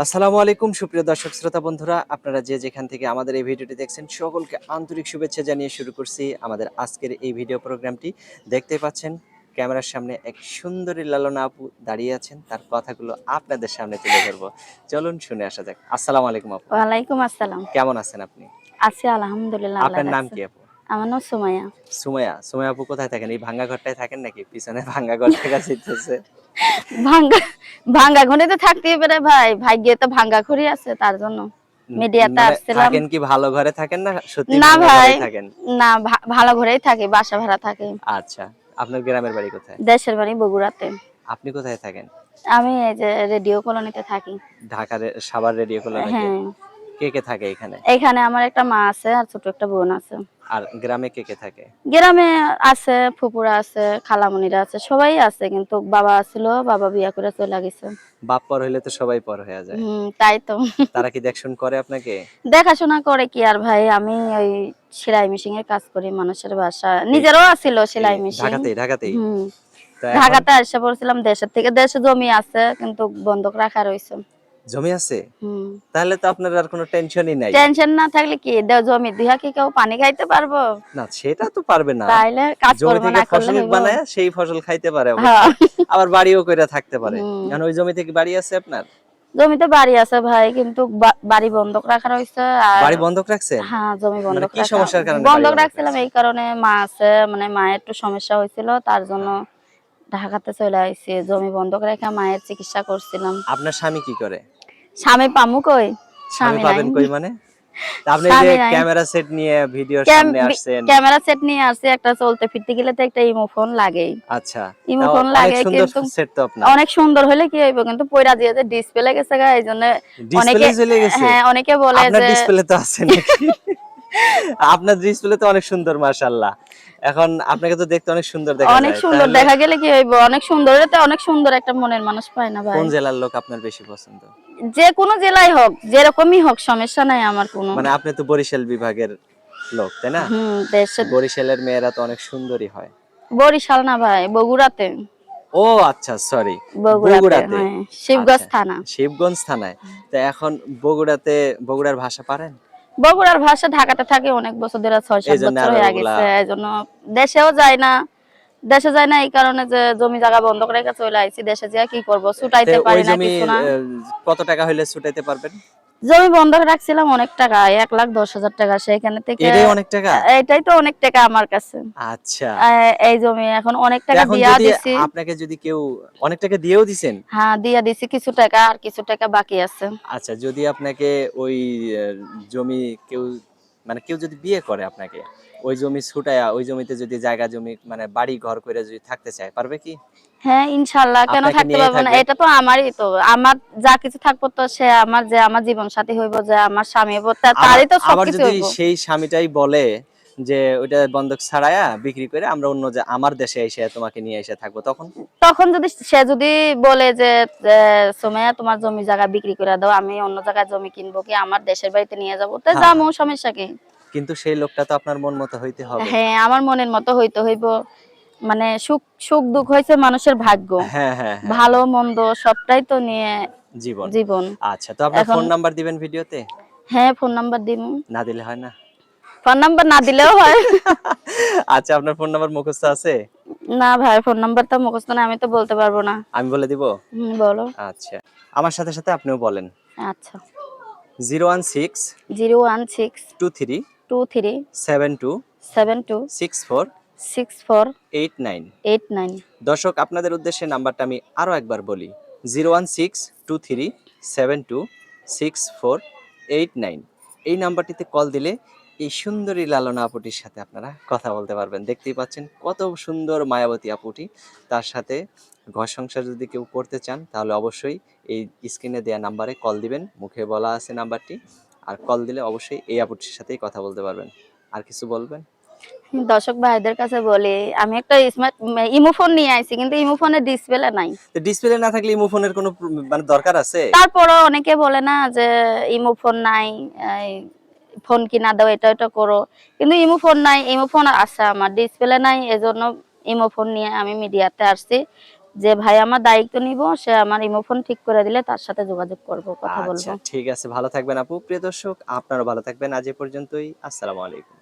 আসসালামু আলাইকুম সুপ্রিয় দর্শক শ্রোতা বন্ধুরা, আপনারা যে যেখান থেকে আমাদের এই ভিডিওটি দেখছেন সকলকে আন্তরিক শুভেচ্ছা জানিয়ে শুরু করছি আমাদের আজকের এই ভিডিও প্রোগ্রামটি। দেখতে পাচ্ছেন ক্যামেরার সামনে এক সুন্দরী লালনা আপু দাঁড়িয়ে আছেন, তার কথাগুলো আপনাদের সামনে তুলে ধরবো। চলুন শুনে আসা যাক। আসসালামু আলাইকুম আপু। ওয়ালাইকুম আসসালাম। কেমন আছেন আপনি? আছি আলহামদুলিল্লাহ, আল্লাহ আপনার নাম রাখছে। কি আপু? আমার নাম সুমাইয়া। সুমাইয়া। সুমাইয়া আপু কোথায় থাকেন? এই ভাঙ্গা ঘরটায় থাকেন নাকি? পিছনে ভাঙ্গা ঘর দেখা যাইতেছে। ভাঙ্গা ভাঙ্গা ঘরে তো থাকতেই পারে ভাই, ভাগ্যে তো ভাঙ্গা ঘরই আছে, তার জন্য মিডিয়াতে মানে আসছিলাম। থাকেন কি ভালো ঘরে থাকেন না সত্যি না ভাঙ্গা ভাই, ঘরেই থাকেন? না ভালো ঘরেই থাকি, বাসা ভাড়া থাকি। আচ্ছা, আপনার গ্রামের বাড়ি কোথায়? দেশের বাড়ি বগুড়াতে। আপনি কোথায় থাকেন? আমি এই যে রেডিও কলোনিতে থাকি। ঢাকার সাভার রেডিও কলোনিতে। হ্যাঁ, কে কে থাকে এখানে? এখানে আমার একটা মা আছে আর ছোট একটা বোন আছে। আর গ্রামে কে কে থাকে? গ্রামে আছে ফুপুরা আছে, খালামণিরা আছে, সবাই আছে, কিন্তু বাবা ছিল, বাবা বিয়া করে চলে গেছে। বাপ পর হইলে তো সবাই পর হয়ে যায়। তাই তো। তারা কি দেখশন করে আপনাকে? দেখাশোনা করে কি আর ভাই, আমি ওই সেলাই মেশিন এর কাজ করি মানুষের বাসা, এই নিজেরও আছিল এই সেলাই মেশিন। ঢাকাতেই। হুম, তো এখন ঢাকাতে এসে পড়ছিলাম দেশের থেকে। দেশে জমি আছে কিন্তু বন্ধক রাখা রয়েছে। জমি আছে? হুম, তাহলে তো আপনার আর কোনো টেনশনই নাই। টেনশন না থাকলে কি জমি দুইয়া কি কেউ পানি খাইতে পারবো? না সেটা তো পারবে না। তাইলে কাজ জমি কর্ম থেকে না করলে ফসল হইব? বানায় সেই ফসল খাইতে পারে হ্যাঁ। অবশ্যই। আবার বাড়িও কইরা থাকতে পারে। হুম, কারণ ওই জমি থেকে বাড়ি আছে আপনার? জমিতে বাড়ি আছে ভাই, কিন্তু বাড়ি বন্ধক রাখা রয়েছে। আর বাড়ি বন্ধক রাখছেন? হ্যাঁ, জমি মানে বন্ধক কি রাখা, সমস্যার কারণে বাড়ি বন্ধক বন্ধক রাখছিলাম রাখছেন? এই কারণে, মা আছে, মানে মায়ের একটু সমস্যা হয়েছিল, তার জন্য হ্যাঁ। ঢাকাতে চলে আইছি। জমি বন্ধক রেখে মায়ের চিকিৎসা করছিলাম। আপনার স্বামী কি করে? স্বামী পামু কই? স্বামী স্বামী নাই। পাবেন কই মানে? তা আপনি এই যে স্বামী নাই। ক্যামেরা সেট নিয়ে ভিডিওর ক্যাম সামনে আসছেন। ক্যামেরা সেট নিয়ে আসছি, একটা চলতে ফিরতে গেলে তো একটা ইমো ফোন লাগেই। আচ্ছা। ইমো তাও ফোন অনেক লাগে, সুন্দর কিন্তু সেট তো আপনার। অনেক সুন্দর হলে কি হইব, কিন্তু পয়রা দিয়ে যে ডিসপ্লে গেছে গা, এইজন্য অনেকে, ডিসপ্লে চলে গেছে? হ্যাঁ অনেকে বলে আপনার যে ডিসপ্লে তো আছে নাকি? আপনার ডিসপ্লে তো অনেক সুন্দর মাশাআল্লাহ। এখন আপনাকে তো দেখতে অনেক সুন্দর দেখা অনেক যায়। সুন্দর তাহলে দেখা গেলে কি হইব, অনেক সুন্দর হলে তো অনেক সুন্দর একটা মনের মানুষ পায় না ভাই। কোন জেলার লোক আপনার বেশি পছন্দ? যে কোনো জেলায় হোক, যেরকমই হোক, সমস্যা নাই আমার কোনো। মানে আপনি তো বরিশাল বিভাগের লোক, তাই না? দেশে বরিশালের মেয়েরা তো অনেক সুন্দরী হয়। বরিশাল না ভাই, বগুড়াতে। ও আচ্ছা সরি। বগুড়াতে, বগুড়াতে। হ্যাঁ, শিবগঞ্জ আচ্ছা। থানা। শিবগঞ্জ থানায়। তো এখন বগুড়ার ভাষা পারেন? বগুড়ার ভাষা, ঢাকাতে থাকে অনেক বছর ধরে, ৬-৭ এইজন্য বছর আর হয়ে ওগুলা গেছে, এজন্য দেশেও যায় না। দেশে যায় না এই কারণে যে জমি জায়গা বন্ধক রেখে চলে আইছি। দেশে যেয়ে কি করব, তে ছুটাইতে ওই পারি না, জমি কিছু না। কত টাকা হইলে ছুটাইতে পারবেন? জমি বন্ধক রাখছিলাম অনেক টাকা, ১,১০,০০০ টাকা, সেখানে থেকে এটাই অনেক টাকা? এটাই তো অনেক টাকা আমার কাছে। আচ্ছা। এই জমি এখন অনেক তো টাকা এখন দিয়া যদি দিছি। আপনাকে যদি কেউ অনেক টাকা দিয়েও দিছেন? হ্যাঁ, দিয়া দিছি কিছু টাকা, আর কিছু টাকা বাকি আছে। আচ্ছা যদি আপনাকে ওই আহ, জমি কেউ মানে কেউ যদি বিয়ে করে আপনাকে, ওই জমি ছুটায়া ওই জমিতে যদি জায়গা জমি মানে বাড়ি ঘর করে যদি থাকতে চায় পারবে কি? হ্যাঁ, ইনশাআল্লাহ, কেন আপনাকে থাকতে নিয়েই পারবো না? থাকবে? এটা তো আমারই তো, আমার যা কিছু থাকবো তো সে আমার, যে আমার জীবন সাথী হইব, যে আমার স্বামী হইব, আবার তারই তো আবার সবকিছু যদি হইব। সেই স্বামীটাই বলে যে ওইটা বন্ধক ছাড়ায়া বিক্রি করে আমরা অন্য যে আমার দেশে এসে তোমাকে নিয়ে এসে থাকবো, তখন? তখন যদি সে যদি বলে যে সুমাইয়া তোমার জমি জায়গা বিক্রি করে দাও, আমি অন্য জায়গায় জমি কিনবো, কি আমার দেশের বাড়িতে নিয়ে যাবো, তো হ্যাঁ যাবো, হ্যাঁ, সমস্যা কি? কিন্তু সেই লোকটা তো আপনার মন মতো হইতে হবে। হ্যাঁ, আমার মনের মতো হইতে হইব। মানে সুখ সুখ দুঃখ হইছে মানুষের ভাগ্য। হ্যাঁ হ্যাঁ হ্যাঁ ভালো হ্যাঁ। মন্দ সবটাই তো নিয়ে জীবন। জীবন। আচ্ছা তো আপনার এখন ফোন নাম্বার দিবেন ভিডিওতে? হ্যাঁ, ফোন নাম্বার দিমু। না দিলে হয় না? ফোন নাম্বার না দিলেও হয়। আচ্ছা আপনার ফোন নাম্বার মুখস্থ আছে? না ভাই, ফোন নাম্বারটা মুখস্থ না, আমি তো বলতে পারবো না। আমি বলে দিব? বলো। আচ্ছা আমার সাথে সাথে আপনিও বলেন। আচ্ছা, 016 016 23 23 72 72 64 64 89। 89। দর্শক আপনাদের উদ্দেশ্যে নাম্বারটা আমি আরো একবার বলি, 01623726489। এই নাম্বারটিতে কল দিলে এই সুন্দরী লালনা আপুটির সাথে আপনারা কথা বলতে পারবেন। দেখতেই পাচ্ছেন কত সুন্দর মায়াবতী আপুটি। তার সাথে ঘর সংসার যদি কেউ করতে চান তাহলে অবশ্যই এই স্ক্রিনে দেওয়া নাম্বারে কল দিবেন, মুখে বলা আছে নাম্বারটি, আর কল দিলে অবশ্যই এই আপুটির সাথেই কথা বলতে পারবেন। আর কিছু বলবেন? দর্শক ভাইদের কাছে বলি, আমি একটা স্মার্ট ইমো ফোন নিয়ে আইছি, কিন্তু ইমো ফোনের ডিসপ্লে নাই। তো ডিসপ্লে না থাকলে ইমো ফোনের কোনো মানে দরকার আছে? তারপরও অনেকে বলে না যে ইমো ফোন নাই, এই ফোন কিনা দাও, এটা ওটা করো, কিন্তু ইমো ফোন নাই। ইমো ফোন আছে, আমার ডিসপ্লে নাই, এজন্য ইমো ফোন নিয়ে আমি মিডিয়াতে আসছি। যে ভাই আমার দায়িত্ব নিব, সে আমার ইমো ফোন ঠিক করে দিলে তার সাথে যোগাযোগ করব, কথা আচ্ছা বলবো। ঠিক আছে, ভালো থাকবেন আপু। প্রিয় দর্শক, আপনারাও ভালো থাকবেন। আজ এ পর্যন্তই। আসসালামু আলাইকুম।